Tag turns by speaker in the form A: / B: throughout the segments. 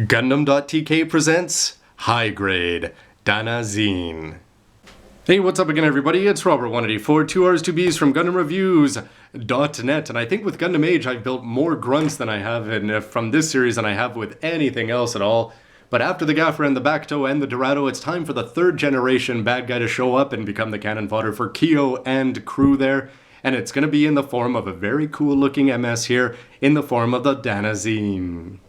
A: Gundam.tk presents High Grade Danazine. Hey, what's up again, everybody? It's Robert184, 2 R's 2 B's from GundamReviews.net, and I think with Gundam Age I've built more grunts than I have from this series than I have with anything else at all. But after the Gaffer and the Bacto and the Dorado, it's time for the third generation bad guy to show up and become the cannon fodder for Kyo and crew there. And it's going to be in the form of a very cool looking MS here, in the form of the Danazine.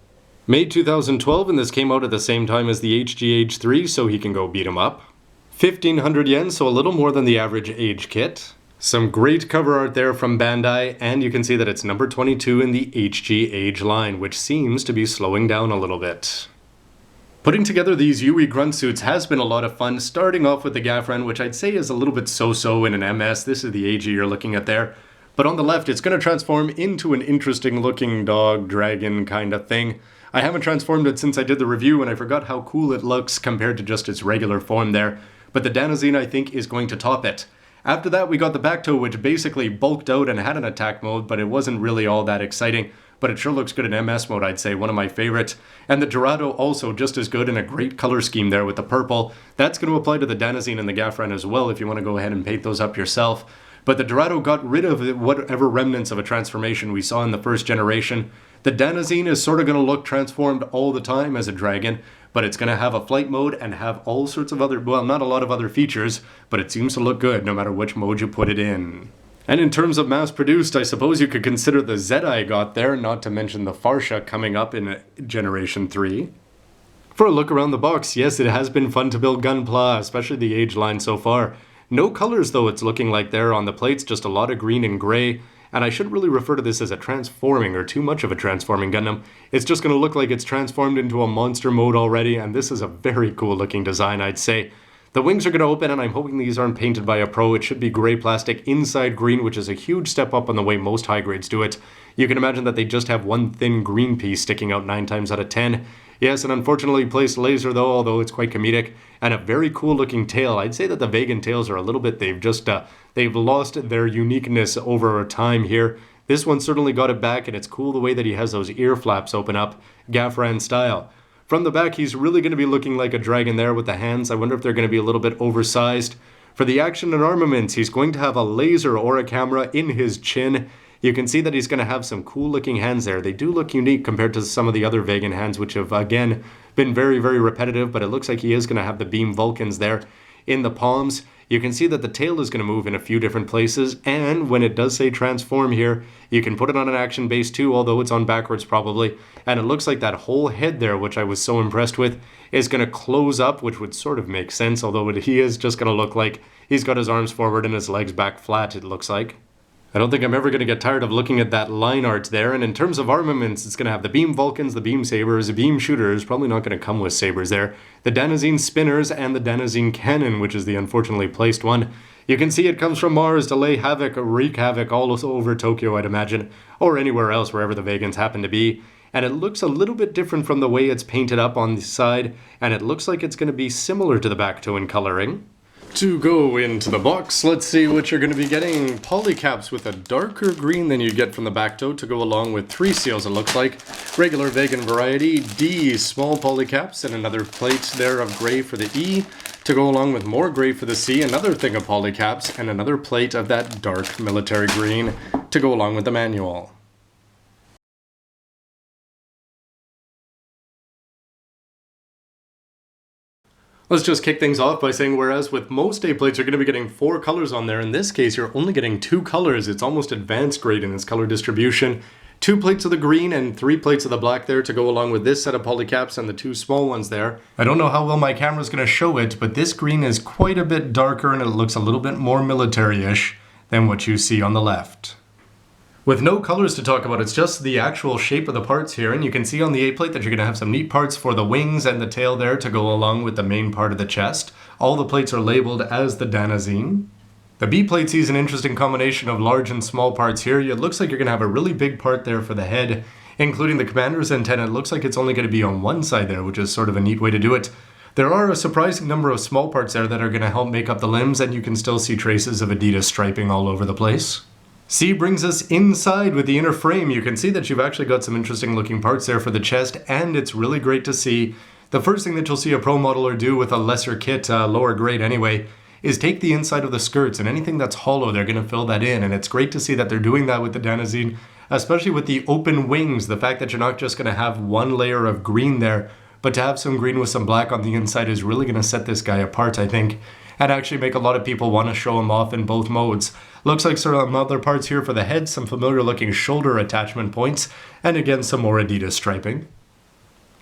A: Made 2012, and this came out at the same time as the HGH3, so he can go beat him up. 1,500 yen, so a little more than the average Age kit. Some great cover art there from Bandai, and you can see that it's number 22 in the HG Age line, which seems to be slowing down a little bit. Putting together these UE grunt suits has been a lot of fun, starting off with the Gafren, which I'd say is a little bit so-so in an MS. This is the AG you're looking at there. But on the left, it's going to transform into an interesting looking dog, dragon kind of thing. I haven't transformed it since I did the review, and I forgot how cool it looks compared to just its regular form there. But the Danazine, I think, is going to top it. After that, we got the Bacto, which basically bulked out and had an attack mode, but it wasn't really all that exciting. But it sure looks good in MS mode, I'd say, one of my favorites. And the Dorado also just as good, in a great color scheme there with the purple. That's going to apply to the Danazine and the Gafren as well if you want to go ahead and paint those up yourself. But the Dorado got rid of whatever remnants of a transformation we saw in the first generation. The Danazine is sort of going to look transformed all the time as a dragon, but it's going to have a flight mode and have all sorts of other, well, not a lot of other features, but it seems to look good no matter which mode you put it in. And in terms of mass-produced, I suppose you could consider the Z I got there, not to mention the Farsha coming up in Generation 3. For a look around the box, yes, it has been fun to build Gunpla, especially the Age line so far. No colors though, it's looking like there on the plates, just a lot of green and gray. And I shouldn't really refer to this as a transforming or too much of a transforming Gundam. It's just going to look like it's transformed into a monster mode already, and this is a very cool looking design, I'd say. The wings are going to open, and I'm hoping these aren't painted by a pro. It should be gray plastic inside green, which is a huge step up on the way most high grades do it. You can imagine that they just have one thin green piece sticking out 9 times out of 10. Yes, an unfortunately placed laser though, although it's quite comedic, and a very cool looking tail. I'd say that the Vagan tails are a little bit, they've lost their uniqueness over time here. This one certainly got it back, and it's cool the way that he has those ear flaps open up, Gafran style. From the back, he's really going to be looking like a dragon there with the hands. I wonder if they're going to be a little bit oversized. For the action and armaments, he's going to have a laser or a camera in his chin. You can see that he's going to have some cool looking hands there. They do look unique compared to some of the other Vagan hands, which have again been very, very repetitive, but it looks like he is going to have the beam Vulcans there in the palms. You can see that the tail is going to move in a few different places, and when it does say transform here, you can put it on an action base too, although it's on backwards probably, and it looks like that whole head there, which I was so impressed with, is going to close up, which would sort of make sense, although he is just going to look like he's got his arms forward and his legs back flat, it looks like. I don't think I'm ever going to get tired of looking at that line art there, and in terms of armaments, it's going to have the beam Vulcans, the beam sabers, the beam shooters, probably not going to come with sabers there, the Danazine spinners, and the Danazine cannon, which is the unfortunately placed one. You can see it comes from Mars to lay havoc, wreak havoc all over Tokyo, I'd imagine, or anywhere else wherever the Vagans happen to be. And it looks a little bit different from the way it's painted up on the side, and it looks like it's going to be similar to the Bacto in coloring. To go into the box, let's see what you're going to be getting. Polycaps with a darker green than you get from the Bacto to go along with 3 seals, it looks like. Regular Vagan variety, D small polycaps, and another plate there of gray for the E. To go along with more gray for the C, another thing of polycaps, and another plate of that dark military green to go along with the manual. Let's just kick things off by saying, whereas with most A plates you're going to be getting 4 colors on there, in this case you're only getting 2 colors. It's almost advanced grade in its color distribution. 2 plates of the green and 3 plates of the black there to go along with this set of polycaps and the 2 small ones there. I don't know how well my camera's going to show it, but this green is quite a bit darker and it looks a little bit more military-ish than what you see on the left. With no colors to talk about, it's just the actual shape of the parts here, and you can see on the A plate that you're going to have some neat parts for the wings and the tail there to go along with the main part of the chest. All the plates are labeled as the Danazine. The B plate sees an interesting combination of large and small parts here. It looks like you're going to have a really big part there for the head, including the commander's antenna. It looks like it's only going to be on one side there, which is sort of a neat way to do it. There are a surprising number of small parts there that are going to help make up the limbs, and you can still see traces of Adidas striping all over the place. C brings us inside with the inner frame. You can see that you've actually got some interesting looking parts there for the chest, and it's really great to see. The first thing that you'll see a pro modeler do with a lesser kit, lower grade anyway, is take the inside of the skirts, and anything that's hollow, they're going to fill that in. And it's great to see that they're doing that with the Danazine, especially with the open wings. The fact that you're not just going to have one layer of green there, but to have some green with some black on the inside is really going to set this guy apart, I think, and actually make a lot of people want to show him off in both modes. Looks like some other parts here for the head, some familiar looking shoulder attachment points, and again some more Adidas striping.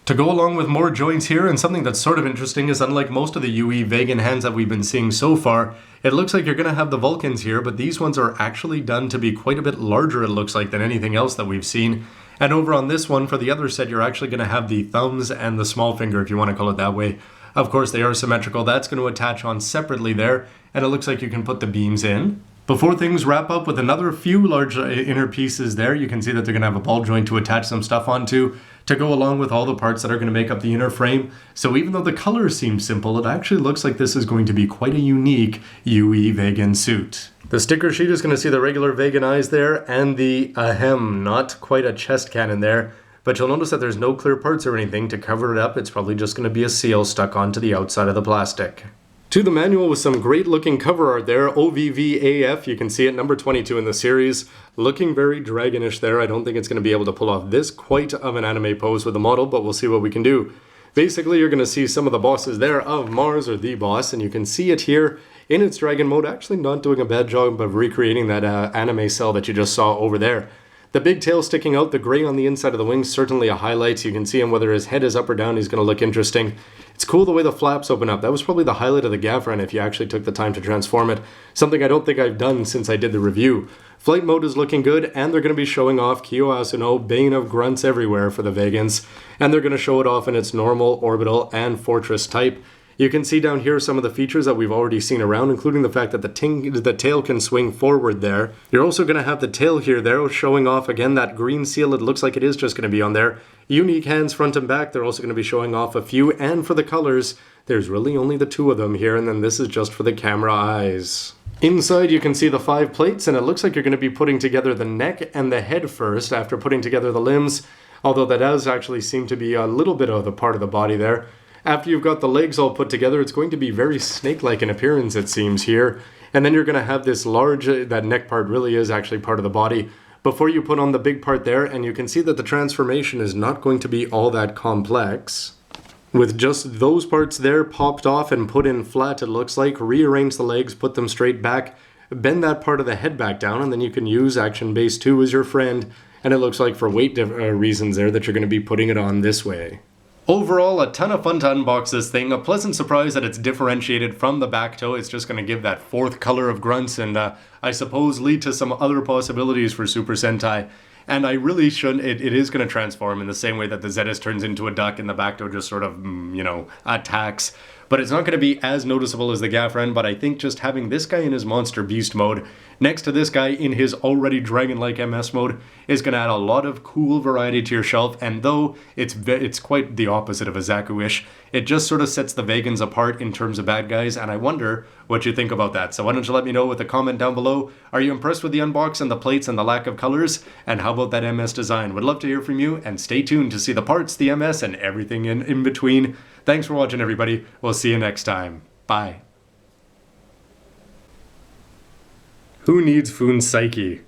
A: To go along with more joints here, and something that's sort of interesting is, unlike most of the UE Vagan hands that we've been seeing so far, it looks like you're going to have the Vulcans here, but these ones are actually done to be quite a bit larger, it looks like, than anything else that we've seen. And over on this one, for the other set, you're actually going to have the thumbs and the small finger, if you want to call it that way. Of course, they are symmetrical. That's going to attach on separately there, and it looks like you can put the beams in. Before things wrap up with another few large inner pieces there, you can see that they're going to have a ball joint to attach some stuff onto to go along with all the parts that are going to make up the inner frame. So even though the colors seem simple, it actually looks like this is going to be quite a unique UE Vagan suit. The sticker sheet is going to see the regular Vagan eyes there and the ahem, not quite a chest cannon there. But you'll notice that there's no clear parts or anything to cover it up. It's probably just going to be a seal stuck onto the outside of the plastic. To the manual with some great looking cover art there, OVVAF, you can see it, number 22 in the series. Looking very dragonish there. I don't think it's going to be able to pull off this quite of an anime pose with the model, but we'll see what we can do. Basically, you're going to see some of the bosses there of Mars, or the boss, and you can see it here in its dragon mode, actually not doing a bad job of recreating that anime cell that you just saw over there. The big tail sticking out, the gray on the inside of the wings, certainly a highlight. You can see him whether his head is up or down, he's going to look interesting. It's cool the way the flaps open up. That was probably the highlight of the Gafran if you actually took the time to transform it. Something I don't think I've done since I did the review. Flight mode is looking good, and they're going to be showing off Kyo Asuno, Bane of Grunts everywhere for the Vagans. And they're going to show it off in its normal, orbital, and fortress type. You can see down here some of the features that we've already seen around, including the fact that the tail can swing forward there. You're also going to have the tail here there showing off, again, that green seal. It looks like it is just going to be on there. Unique hands front and back. They're also going to be showing off a few. And for the colors, there's really only the two of them here, and then this is just for the camera eyes. Inside you can see the 5 plates, and it looks like you're going to be putting together the neck and the head first after putting together the limbs, although that does actually seem to be a little bit of the part of the body there. After you've got the legs all put together, it's going to be very snake-like in appearance, it seems here. And then you're going to have this large, that neck part really is actually part of the body, before you put on the big part there, and you can see that the transformation is not going to be all that complex. With just those parts there popped off and put in flat, it looks like, rearrange the legs, put them straight back, bend that part of the head back down, and then you can use Action Base 2 as your friend, and it looks like for weight reasons there that you're going to be putting it on this way. Overall, a ton of fun to unbox this thing. A pleasant surprise that it's differentiated from the back toe. It's just going to give that 4th color of grunts and I suppose lead to some other possibilities for Super Sentai. And I really shouldn't, it is going to transform in the same way that the Zetas turns into a duck and the back toe just sort of, attacks. But it's not going to be as noticeable as the Gafran, but I think just having this guy in his Monster Beast mode, next to this guy in his already dragon-like MS mode, is going to add a lot of cool variety to your shelf, and though it's quite the opposite of a Zaku-ish, it just sort of sets the Vagans apart in terms of bad guys, and I wonder what you think about that. So why don't you let me know with a comment down below. Are you impressed with the unbox and the plates and the lack of colors? And how about that MS design? Would love to hear from you, and stay tuned to see the parts, the MS, and everything in between. Thanks for watching, everybody. We'll see you next time. Bye. Who needs Foon Psyche?